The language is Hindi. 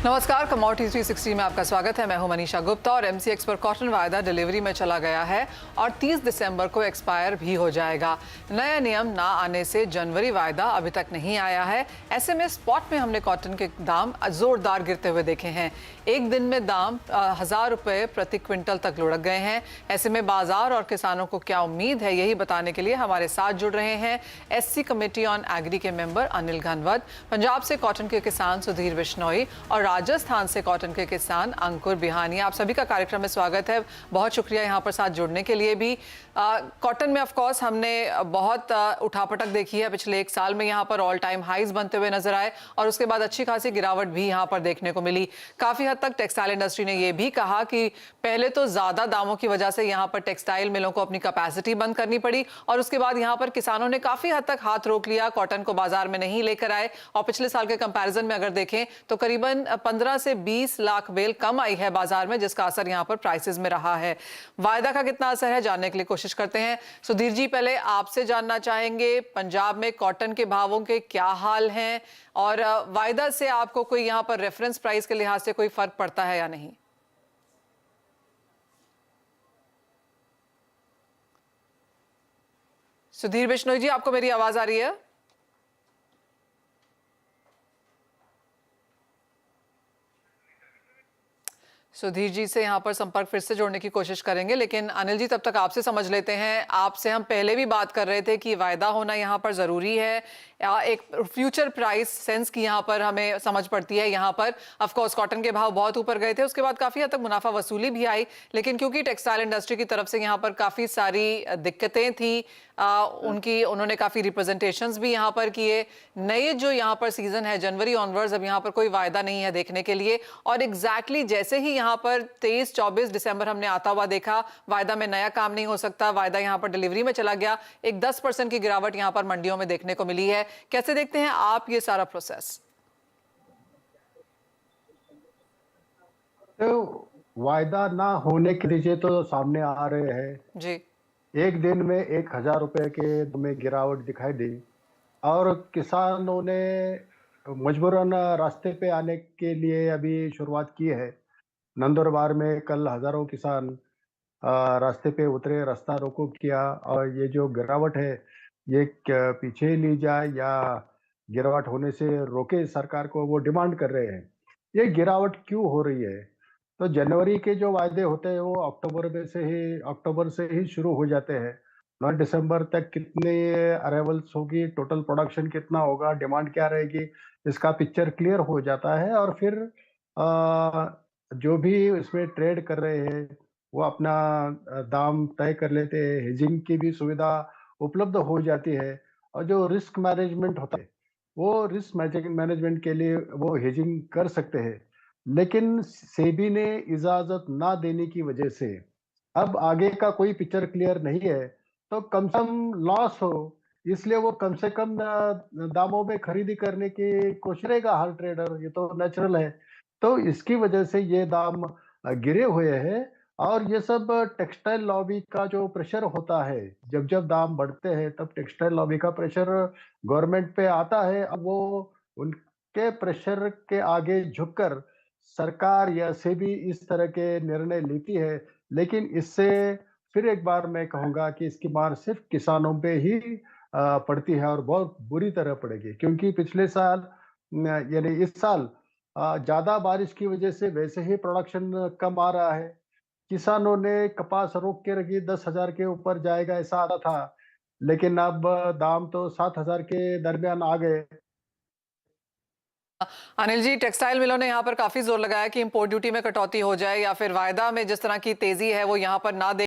नमस्कार, कमोडिटी 360 में आपका स्वागत है। मैं हूं मनीषा गुप्ता और एमसीएक्स पर कॉटन वायदा डिलीवरी में चला गया है और 30 दिसंबर को एक्सपायर भी हो जाएगा। नया नियम ना आने से जनवरी वायदा अभी तक नहीं आया है। ऐसे में स्पॉट में हमने कॉटन के दाम जोरदार गिरते हुए देखे हैं। एक दिन में दाम 1000 रुपये प्रति क्विंटल तक लुढ़क गए हैं। ऐसे में बाजार और किसानों को क्या उम्मीद है, यही बताने के लिए हमारे साथ जुड़ रहे हैं एससी कमेटी ऑन एग्री के मेंबर अनिल घनवत, पंजाब से कॉटन के किसान सुधीर बिश्नोई और राजस्थान से कॉटन के किसान अंकुर बिहानी। आप सभी का कार्यक्रम में स्वागत है। बहुत शुक्रिया यहाँ पर साथ जुड़ने के लिए भी। कॉटन में ऑफ कोर्स हमने बहुत उठापटक देखी है। पिछले एक साल में यहाँ पर ऑल टाइम हाईज बनते हुए नजर आए और उसके बाद अच्छी खासी गिरावट भी यहाँ पर देखने को मिली। काफी हद तक टेक्सटाइल इंडस्ट्री ने यह भी कहा कि पहले तो ज्यादा दामों की वजह से यहाँ पर टेक्सटाइल मिलों को अपनी कैपेसिटी बंद करनी पड़ी और उसके बाद यहाँ पर किसानों ने काफी हद तक हाथ रोक लिया, कॉटन को बाजार में नहीं लेकर आए। और पिछले साल के कंपैरिजन में अगर देखें तो करीबन 15 से 20 लाख बेल कम आई है बाजार में, जिसका असर यहाँ पर प्राइसेस में रहा है। वायदा का कितना असर है जानने के लिए कोशिश करते हैं। सुधीर जी, पहले आपसे जानना चाहेंगे पंजाब में कॉटन के भावों के क्या हाल हैं और वायदा से आपको कोई यहाँ पर रेफरेंस प्राइस के लिहाज से कोई फर्क पड़ता है या नहीं? सुधीर बिश्नोई जी, आपको मेरी आवाज आ रही है? सुधीर जी से यहाँ पर संपर्क फिर से जोड़ने की कोशिश करेंगे, लेकिन अनिल जी तब तक आपसे समझ लेते हैं। आपसे हम पहले भी बात कर रहे थे कि वायदा होना यहाँ पर ज़रूरी है, एक फ्यूचर प्राइस सेंस की यहाँ पर हमें समझ पड़ती है। यहाँ पर ऑफ कोर्स कॉटन के भाव बहुत ऊपर गए थे, उसके बाद काफ़ी हद तक मुनाफा वसूली भी आई, लेकिन क्योंकि टेक्सटाइल इंडस्ट्री की तरफ से यहाँ पर काफ़ी सारी दिक्कतें थी, उन्होंने काफ़ी रिप्रेजेंटेशंस भी यहाँ पर किए। नए जो यहाँ पर सीजन है जनवरी ऑनवर्ड्स, अब यहाँ पर कोई वायदा नहीं है देखने के लिए और एग्जैक्टली जैसे ही यहाँ पर 23-24 दिसंबर हमने आता हुआ देखा, वायदा में नया काम नहीं हो सकता, वायदा यहाँ पर डिलीवरी में चला गया, एक 10% की गिरावट यहाँ पर मंडियों में देखने को मिली है। कैसे देखते हैं आप ये सारा प्रोसेस? तो वायदा ना होने के नतीजे तो सामने आ रहे हैं जी। एक दिन में 1000 रुपए के में गिरावट दिखाई दी और किसानों ने मजबूरन रास्ते पे आने के लिए अभी शुरुआत की है। नंदुरबार में कल हजारों किसान रास्ते पे उतरे, रास्ता रोको किया और ये जो गिरावट है ये पीछे ली जाए या गिरावट होने से रोके सरकार को, वो डिमांड कर रहे हैं। ये गिरावट क्यों हो रही है? तो जनवरी के जो वायदे होते हैं वो अक्टूबर से ही शुरू हो जाते हैं। 9 दिसंबर तक कितने अराइवल्स होगी, टोटल प्रोडक्शन कितना होगा, डिमांड क्या रहेगी, इसका पिक्चर क्लियर हो जाता है और फिर जो भी इसमें ट्रेड कर रहे हैं वो अपना दाम तय कर लेते हैं। हेजिंग की भी सुविधा उपलब्ध हो जाती है और जो रिस्क मैनेजमेंट होता है वो रिस्क मैनेजमेंट के लिए वो हेजिंग कर सकते हैं। लेकिन सेबी ने इजाजत ना देने की वजह से अब आगे का कोई पिक्चर क्लियर नहीं है। तो कम से कम लॉस हो, इसलिए वो कम से कम दामों में खरीदी करने की कोशिश करेगा हर ट्रेडर, ये तो नेचुरल है। तो इसकी वजह से ये दाम गिरे हुए हैं और ये सब टेक्सटाइल लॉबी का जो प्रेशर होता है, जब जब दाम बढ़ते हैं तब टेक्सटाइल लॉबी का प्रेशर गवर्नमेंट पे आता है। अब वो उनके प्रेशर के आगे झुककर सरकार या सेबी इस तरह के निर्णय लेती है, लेकिन इससे फिर एक बार मैं कहूंगा कि इसकी मार सिर्फ किसानों पे ही पड़ती है और बहुत बुरी तरह पड़ेगी, क्योंकि पिछले साल यानी इस साल ज्यादा बारिश की वजह से वैसे ही प्रोडक्शन कम आ रहा है। किसानों ने कपास रोक के रखी, 10,000 के ऊपर जाएगा ऐसा आता था, लेकिन अब दाम तो 7,000 के दरमियान आ गए। अनिल जी, टेक्सटाइल मिलों ने यहाँ पर काफी जोर लगाया कि इंपोर्ट ड्यूटी में कटौती हो जाए या फिर वायदा में जिस तरह की तेजी है वो यहाँ पर ना दे